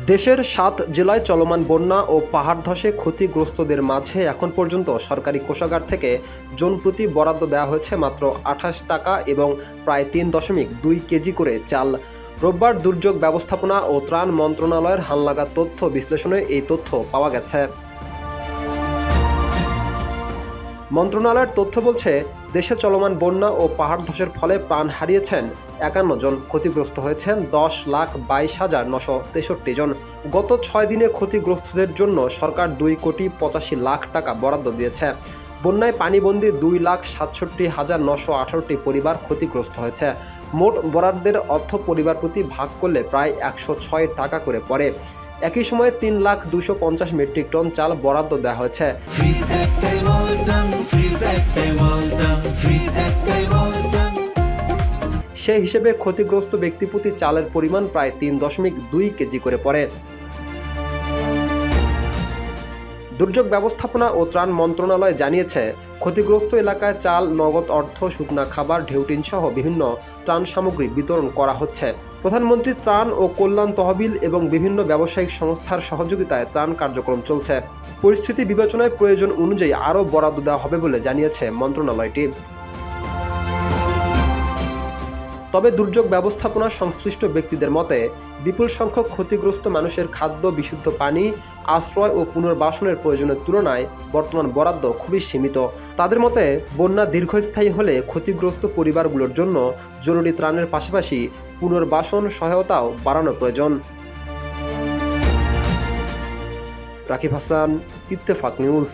দেশের ৭ জেলায় চলমান বন্যা ও পাহাড় ধসে ক্ষতিগ্রস্তদের মাঝে এখন পর্যন্ত সরকারি কোষাগার থেকে জনপ্রতি বরাদ্দ দেওয়া হয়েছে মাত্র ২৮ টাকা এবং প্রায় ৩.২ কেজি করে চাল। রোববার দুর্যোগ ব্যবস্থাপনা ও ত্রাণ মন্ত্রণালয়ের হালনাগাদ তথ্য বিশ্লেষণে এই তথ্য পাওয়া গেছে। মন্ত্রণালয়ের তথ্য বলছে, দেশে চলমান বন্যা ও পাহাড় ধসের ফলে প্রাণ হারিয়েছেন ৫১ জন, ক্ষতিগ্রস্ত হয়েছেন ১০,২২,৯৬৩ জন। গত ৬ দিনে ক্ষতিগ্রস্তদের জন্য সরকার ২,৮৫,০০,০০০ টাকা বরাদ্দ দিয়েছে। বন্যায় পানিবন্দী ২,৬৭,৯১৮টি পরিবার ক্ষতিগ্রস্ত হয়েছে। মোট বরাদ্দের অর্থ পরিবার প্রতি ভাগ করলে প্রায় ১০৬ টাকা করে পড়ে। একই সময়ে ৩,২৫০ মেট্রিক টন চাল বরাদ্দ দেওয়া হয়েছে। সে হিসেবে ক্ষতিগ্রস্ত ব্যক্তি প্রতি চালের পরিমাণ প্রায় ৩.২ কেজি করে পড়ে। দুর্যোগ ব্যবস্থাপনা ও ত্রাণ মন্ত্রণালয় জানিয়েছে, ক্ষতিগ্রস্ত এলাকায় চাল, নগদ অর্থ, শুকনা খাবার, ঢেউটিন সহ বিভিন্ন ত্রাণ সামগ্রী বিতরণ করা হচ্ছে। প্রধানমন্ত্রী ত্রাণ ও কল্যাণ তহবিল এবং বিভিন্ন ব্যবসায়িক সংস্থার সহযোগিতায় ত্রাণ কার্যক্রম চলছে। পরিস্থিতি বিবেচনায় প্রয়োজন অনুযায়ী আরও বরাদ্দ দেওয়া হবে বলে জানিয়েছে মন্ত্রণালয়টি। তবে দুর্যোগ ব্যবস্থাপনা সংশ্লিষ্ট ব্যক্তিদের মতে, বিপুল সংখ্যক ক্ষতিগ্রস্ত মানুষের খাদ্য, বিশুদ্ধ পানি, আশ্রয় ও পুনর্বাসনের প্রয়োজনের তুলনায় বর্তমান বরাদ্দ খুবই সীমিত। তাদের মতে, বন্যা দীর্ঘস্থায়ী হলে ক্ষতিগ্রস্ত পরিবারগুলোর জন্য জরুরি ত্রাণের পাশাপাশি পুনর্বাসন সহায়তাও বাড়ানো প্রয়োজন। রাকিব হাসান, ইত্তেফাক নিউজ।